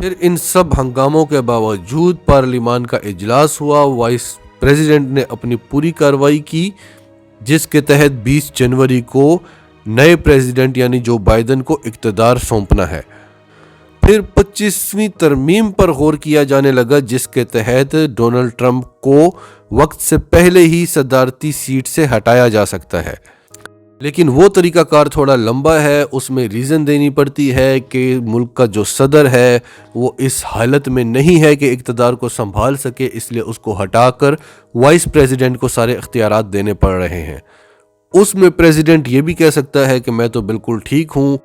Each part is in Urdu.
پھر ان سب ہنگاموں کے باوجود پارلیمان کا اجلاس ہوا، وائس پریزیڈنٹ نے اپنی پوری کارروائی کی، جس کے تحت 20 جنوری کو نئے پریزیڈنٹ یعنی جو بائیڈن کو اقتدار سونپنا ہے۔ پھر 25ویں ترمیم پر غور کیا جانے لگا، جس کے تحت ڈونلڈ ٹرمپ کو وقت سے پہلے ہی صدارتی سیٹ سے ہٹایا جا سکتا ہے، لیکن وہ طریقہ کار تھوڑا لمبا ہے۔ اس میں ریزن دینی پڑتی ہے کہ ملک کا جو صدر ہے وہ اس حالت میں نہیں ہے کہ اقتدار کو سنبھال سکے، اس لیے اس کو ہٹا کر وائس پریزیڈنٹ کو سارے اختیارات دینے پڑ رہے ہیں۔ اس میں پریزیڈنٹ یہ بھی کہہ سکتا ہے کہ میں تو بالکل ٹھیک ہوں۔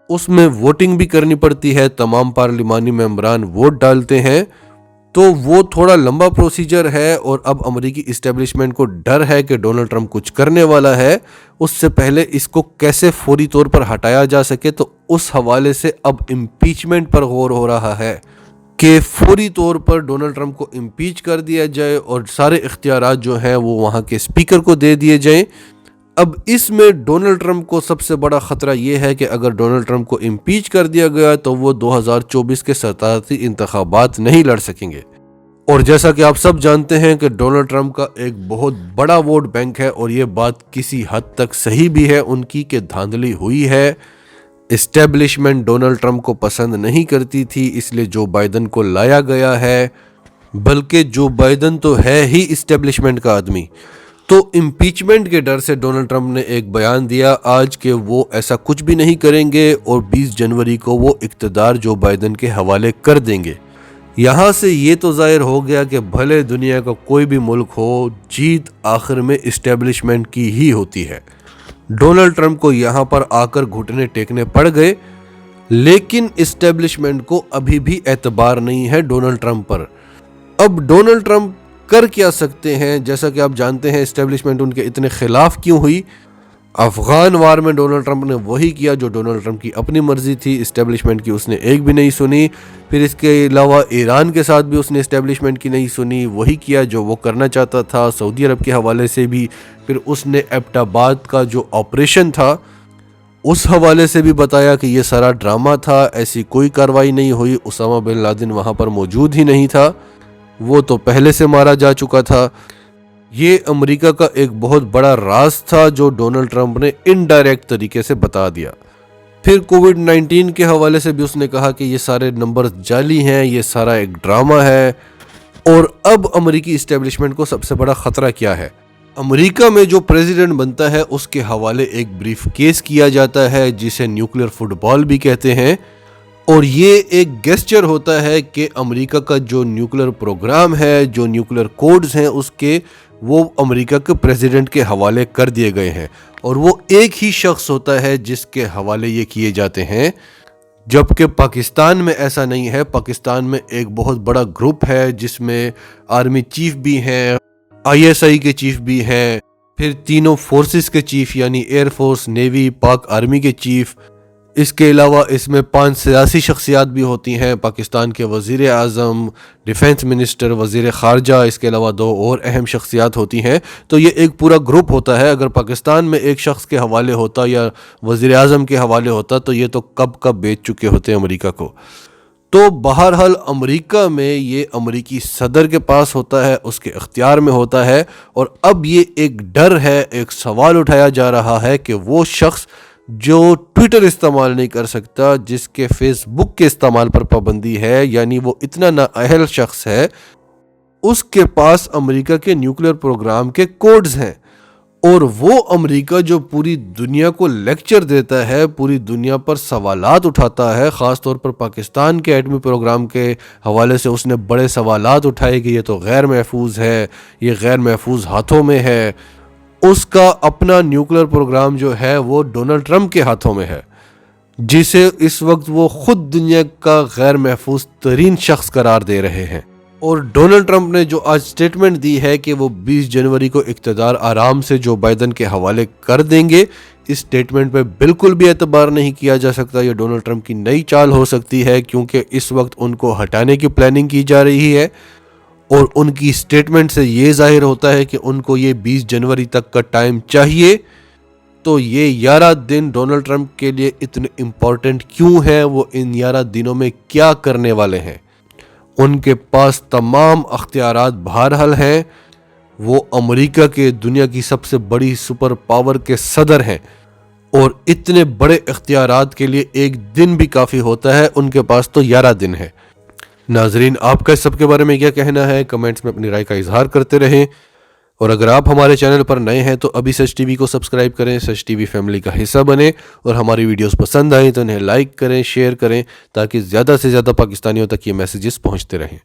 اس میں ووٹنگ بھی کرنی پڑتی ہے، تمام پارلیمانی ممبران ووٹ ڈالتے ہیں، تو وہ تھوڑا لمبا پروسیجر ہے، اور اب امریکی اسٹیبلشمنٹ کو ڈر ہے کہ ڈونلڈ ٹرمپ کچھ کرنے والا ہے، اس سے پہلے اس کو کیسے فوری طور پر ہٹایا جا سکے۔ تو اس حوالے سے اب امپیچمنٹ پر غور ہو رہا ہے کہ فوری طور پر ڈونلڈ ٹرمپ کو امپیچ کر دیا جائے اور سارے اختیارات جو ہیں وہ وہاں کے اسپیکر کو دے دیے جائیں۔ اب اس میں ڈونلڈ ٹرمپ کو سب سے بڑا خطرہ یہ ہے کہ اگر ڈونلڈ ٹرمپ کو امپیچ کر دیا گیا تو وہ 2024 کے صدارتی انتخابات نہیں لڑ سکیں گے، اور جیسا کہ آپ سب جانتے ہیں کہ ڈونلڈ ٹرمپ کا ایک بہت بڑا ووٹ بینک ہے، اور یہ بات کسی حد تک صحیح بھی ہے ان کی کہ دھاندلی ہوئی ہے۔ اسٹیبلشمنٹ ڈونلڈ ٹرمپ کو پسند نہیں کرتی تھی، اس لیے جو بائیڈن کو لایا گیا ہے، بلکہ جو بائیڈن تو ہے ہی اسٹیبلشمنٹ کا آدمی۔ تو امپیچمنٹ کے ڈر سے ڈونلڈ ٹرمپ نے ایک بیان دیا آج کہ وہ ایسا کچھ بھی نہیں کریں گے، اور 20 جنوری کو وہ اقتدار جو بائیڈن کے حوالے کر دیں گے۔ یہاں سے یہ تو ظاہر ہو گیا کہ بھلے دنیا کا کوئی بھی ملک ہو، جیت آخر میں اسٹیبلشمنٹ کی ہی ہوتی ہے۔ ڈونلڈ ٹرمپ کو یہاں پر آ کر گھٹنے ٹیکنے پڑ گئے، لیکن اسٹیبلشمنٹ کو ابھی بھی اعتبار نہیں ہے ڈونلڈ ٹرمپ پر۔ اب ڈونلڈ ٹرمپ کر کیا سکتے ہیں؟ جیسا کہ آپ جانتے ہیں اسٹیبلشمنٹ ان کے اتنے خلاف کیوں ہوئی۔ افغان وار میں ڈونلڈ ٹرمپ نے وہی کیا جو ڈونلڈ ٹرمپ کی اپنی مرضی تھی، اسٹیبلشمنٹ کی اس نے ایک بھی نہیں سنی۔ پھر اس کے علاوہ ایران کے ساتھ بھی اس نے اسٹیبلشمنٹ کی نہیں سنی، وہی کیا جو وہ کرنا چاہتا تھا۔ سعودی عرب کے حوالے سے بھی پھر اس نے ایبٹ آباد کا جو آپریشن تھا اس حوالے سے بھی بتایا کہ یہ سارا ڈرامہ تھا، ایسی کوئی کارروائی نہیں ہوئی، اسامہ بن لادن وہاں پر موجود ہی نہیں تھا، وہ تو پہلے سے مارا جا چکا تھا۔ یہ امریکہ کا ایک بہت بڑا راز تھا جو ڈونلڈ ٹرمپ نے انڈائریکٹ طریقے سے بتا دیا۔ پھر کووڈ-19 کے حوالے سے بھی اس نے کہا کہ یہ سارے نمبر جعلی ہیں، یہ سارا ایک ڈرامہ ہے۔ اور اب امریکی اسٹیبلشمنٹ کو سب سے بڑا خطرہ کیا ہے؟ امریکہ میں جو پریزیڈنٹ بنتا ہے اس کے حوالے ایک بریف کیس کیا جاتا ہے جسے نیوکلیر فٹ بال بھی کہتے ہیں، اور یہ ایک گیسچر ہوتا ہے کہ امریکہ کا جو نیوکلیر پروگرام ہے، جو نیوکلیر کوڈز ہیں اس کے، وہ امریکہ کے پریزیڈنٹ کے حوالے کر دیے گئے ہیں، اور وہ ایک ہی شخص ہوتا ہے جس کے حوالے یہ کیے جاتے ہیں۔ جبکہ پاکستان میں ایسا نہیں ہے۔ پاکستان میں ایک بہت بڑا گروپ ہے جس میں آرمی چیف بھی ہیں، ISI کے چیف بھی ہیں، پھر تینوں فورسز کے چیف یعنی ایئر فورس، نیوی، پاک آرمی کے چیف۔ اس کے علاوہ اس میں 5 سیاسی شخصیات بھی ہوتی ہیں، پاکستان کے وزیر اعظم، ڈیفنس منسٹر، وزیر خارجہ، اس کے علاوہ 2 اور اہم شخصیات ہوتی ہیں۔ تو یہ ایک پورا گروپ ہوتا ہے۔ اگر پاکستان میں ایک شخص کے حوالے ہوتا یا وزیر اعظم کے حوالے ہوتا تو یہ تو کب بیچ چکے ہوتے امریکہ کو۔ تو بہرحال امریکہ میں یہ امریکی صدر کے پاس ہوتا ہے، اس کے اختیار میں ہوتا ہے، اور اب یہ ایک ڈر ہے، ایک سوال اٹھایا جا رہا ہے کہ وہ شخص جو ٹویٹر استعمال نہیں کر سکتا، جس کے فیس بک کے استعمال پر پابندی ہے، یعنی وہ اتنا نااہل شخص ہے، اس کے پاس امریکہ کے نیوکلیر پروگرام کے کوڈز ہیں، اور وہ امریکہ جو پوری دنیا کو لیکچر دیتا ہے، پوری دنیا پر سوالات اٹھاتا ہے، خاص طور پر پاکستان کے ایٹمی پروگرام کے حوالے سے اس نے بڑے سوالات اٹھائے کہ یہ تو غیر محفوظ ہے، یہ غیر محفوظ ہاتھوں میں ہے۔ اس کا اپنا نیوکلیر پروگرام جو ہے وہ ڈونلڈ ٹرمپ کے ہاتھوں میں ہے، جسے اس وقت وہ خود دنیا کا غیر محفوظ ترین شخص قرار دے رہے ہیں۔ اور ڈونلڈ ٹرمپ نے جو آج سٹیٹمنٹ دی ہے کہ وہ 20 جنوری کو اقتدار آرام سے جو بائیڈن کے حوالے کر دیں گے، اس سٹیٹمنٹ پہ بالکل بھی اعتبار نہیں کیا جا سکتا۔ یہ ڈونلڈ ٹرمپ کی نئی چال ہو سکتی ہے، کیونکہ اس وقت ان کو ہٹانے کی پلاننگ کی جا رہی ہے، اور ان کی سٹیٹمنٹ سے یہ ظاہر ہوتا ہے کہ ان کو یہ 20 جنوری تک کا ٹائم چاہیے تو یہ 11 دن ڈونلڈ ٹرمپ کے لیے اتنے امپورٹنٹ کیوں ہیں، وہ ان 11 دنوں میں کیا کرنے والے ہیں؟ ان کے پاس تمام اختیارات بہرحال ہیں، وہ امریکہ کے دنیا کی سب سے بڑی سپر پاور کے صدر ہیں، اور اتنے بڑے اختیارات کے لیے ایک دن بھی کافی ہوتا ہے، ان کے پاس تو 11 دن ہے۔ ناظرین، آپ کا اس سب کے بارے میں کیا کہنا ہے؟ کمنٹس میں اپنی رائے کا اظہار کرتے رہیں، اور اگر آپ ہمارے چینل پر نئے ہیں تو ابھی سچ ٹی وی کو سبسکرائب کریں، سچ ٹی وی فیملی کا حصہ بنیں، اور ہماری ویڈیوز پسند آئیں تو انہیں لائک کریں، شیئر کریں، تاکہ زیادہ سے زیادہ پاکستانیوں تک یہ میسیجز پہنچتے رہیں۔